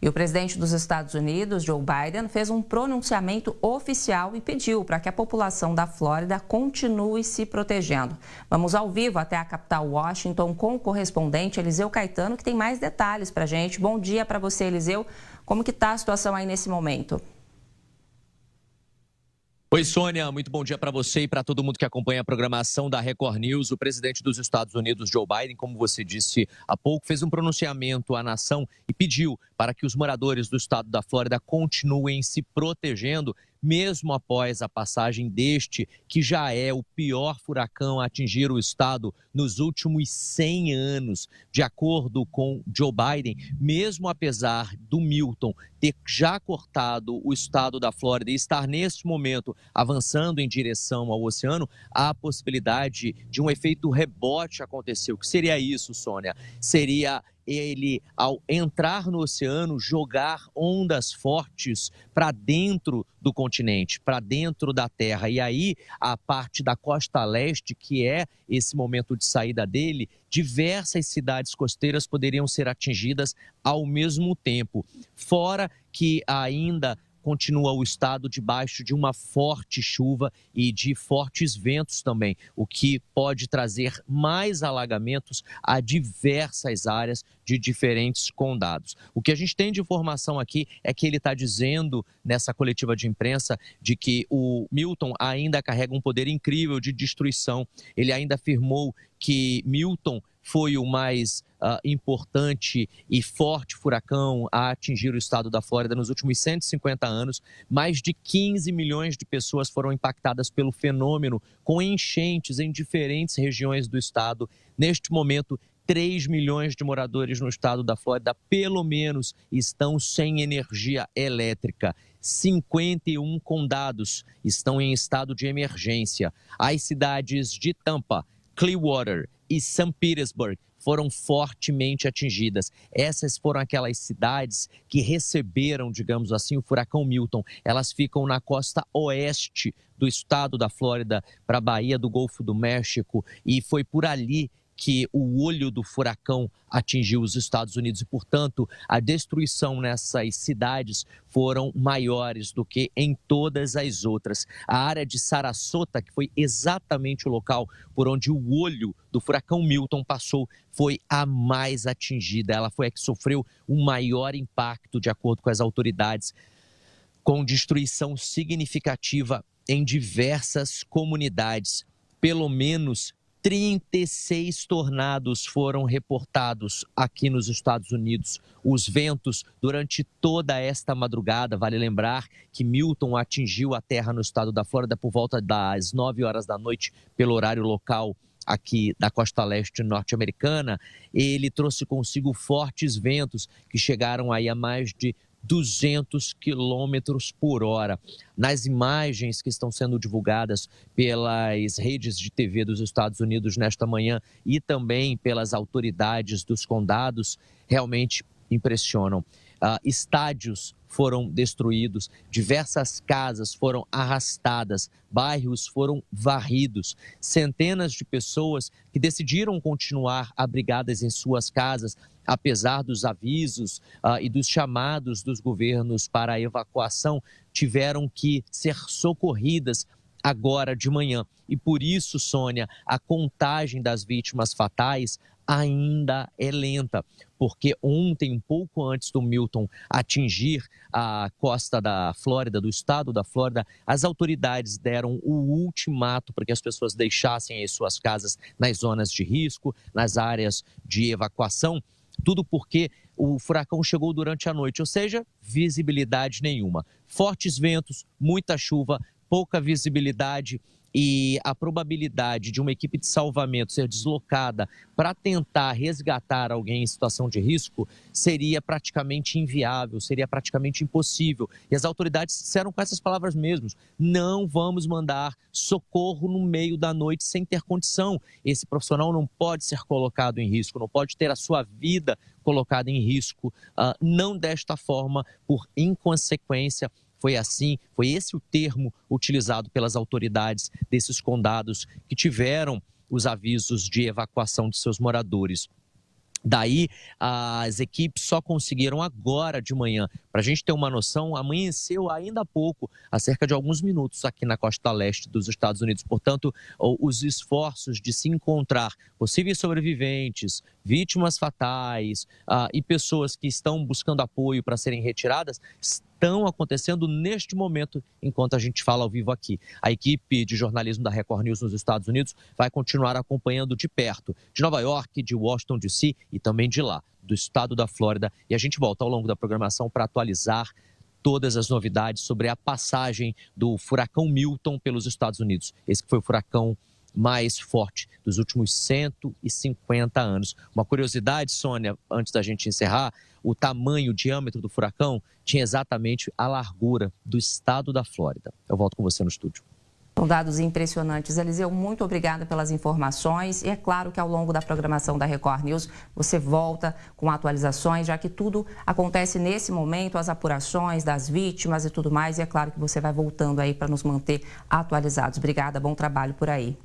E o presidente dos Estados Unidos, Joe Biden, fez um pronunciamento oficial e pediu para que a população da Flórida continue se protegendo. Vamos ao vivo até a capital Washington com o correspondente Eliseu Caetano, que tem mais detalhes para a gente. Bom dia para você, Eliseu. Como que está a situação aí nesse momento? Oi, Sônia, muito bom dia para você e para todo mundo que acompanha a programação da Record News. O presidente dos Estados Unidos, Joe Biden, como você disse há pouco, fez um pronunciamento à nação e pediu para que os moradores do estado da Flórida continuem se protegendo, mesmo após a passagem deste, que já é o pior furacão a atingir o estado nos últimos 100 anos. De acordo com Joe Biden, mesmo apesar do Milton ter já cortado o estado da Flórida e estar neste momento avançando em direção ao oceano, há a possibilidade de um efeito rebote acontecer. O que seria isso, Sônia? Seria ele, ao entrar no oceano, jogar ondas fortes para dentro do continente, para dentro da terra. E aí, a parte da costa leste, que é esse momento de saída dele, diversas cidades costeiras poderiam ser atingidas ao mesmo tempo. Fora que ainda continua o estado debaixo de uma forte chuva e de fortes ventos também, o que pode trazer mais alagamentos a diversas áreas de diferentes condados. O que a gente tem de informação aqui é que ele está dizendo nessa coletiva de imprensa de que o Milton ainda carrega um poder incrível de destruição. Ele ainda afirmou que Milton foi o mais importante e forte furacão a atingir o estado da Flórida nos últimos 150 anos. Mais de 15 milhões de pessoas foram impactadas pelo fenômeno, com enchentes em diferentes regiões do estado. Neste momento, 3 milhões de moradores no estado da Flórida, pelo menos, estão sem energia elétrica. 51 condados estão em estado de emergência. As cidades de Tampa, Clearwater e St. Petersburg foram fortemente atingidas. Essas foram aquelas cidades que receberam, digamos assim, o furacão Milton. Elas ficam na costa oeste do estado da Flórida, para a Baía do Golfo do México, e foi por ali que o olho do furacão atingiu os Estados Unidos e, portanto, a destruição nessas cidades foram maiores do que em todas as outras. A área de Sarasota, que foi exatamente o local por onde o olho do furacão Milton passou, foi a mais atingida. Ela foi a que sofreu o maior impacto, de acordo com as autoridades, com destruição significativa em diversas comunidades. Pelo menos 36 tornados foram reportados aqui nos Estados Unidos. Os ventos durante toda esta madrugada, vale lembrar que Milton atingiu a terra no estado da Flórida por volta das 9 horas da noite, pelo horário local aqui da costa leste norte-americana. Ele trouxe consigo fortes ventos que chegaram aí a mais de 200 quilômetros por hora. Nas imagens que estão sendo divulgadas pelas redes de TV dos Estados Unidos nesta manhã e também pelas autoridades dos condados, realmente impressionam. Estádios foram destruídos, diversas casas foram arrastadas, bairros foram varridos, centenas de pessoas que decidiram continuar abrigadas em suas casas, apesar dos avisos e dos chamados dos governos para a evacuação, tiveram que ser socorridas agora de manhã. E por isso, Sônia, a contagem das vítimas fatais ainda é lenta, porque ontem, um pouco antes do Milton atingir a costa da Flórida, do estado da Flórida, as autoridades deram o ultimato para que as pessoas deixassem as suas casas nas zonas de risco, nas áreas de evacuação, tudo porque o furacão chegou durante a noite, ou seja, visibilidade nenhuma. Fortes ventos, muita chuva, pouca visibilidade, e a probabilidade de uma equipe de salvamento ser deslocada para tentar resgatar alguém em situação de risco seria praticamente inviável, seria praticamente impossível. E as autoridades disseram com essas palavras mesmas: não vamos mandar socorro no meio da noite sem ter condição. Esse profissional não pode ser colocado em risco, não pode ter a sua vida colocada em risco, não desta forma, por inconsequência. Foi assim, foi esse o termo utilizado pelas autoridades desses condados que tiveram os avisos de evacuação de seus moradores. Daí, as equipes só conseguiram agora de manhã. Para a gente ter uma noção, amanheceu ainda há pouco, há cerca de alguns minutos aqui na costa leste dos Estados Unidos. Portanto, os esforços de se encontrar possíveis sobreviventes, vítimas fatais e pessoas que estão buscando apoio para serem retiradas estão acontecendo neste momento, enquanto a gente fala ao vivo aqui. A equipe de jornalismo da Record News nos Estados Unidos vai continuar acompanhando de perto, de Nova York, de Washington, D.C. e também de lá, do estado da Flórida. E a gente volta ao longo da programação para atualizar todas as novidades sobre a passagem do furacão Milton pelos Estados Unidos. Esse que foi o furacão mais forte dos últimos 150 anos. Uma curiosidade, Sônia, antes da gente encerrar, o tamanho, o diâmetro do furacão tinha exatamente a largura do estado da Flórida. Eu volto com você no estúdio. São dados impressionantes. Eliseu, muito obrigada pelas informações. E é claro que ao longo da programação da Record News, você volta com atualizações, já que tudo acontece nesse momento, as apurações das vítimas e tudo mais. E é claro que você vai voltando aí para nos manter atualizados. Obrigada, bom trabalho por aí.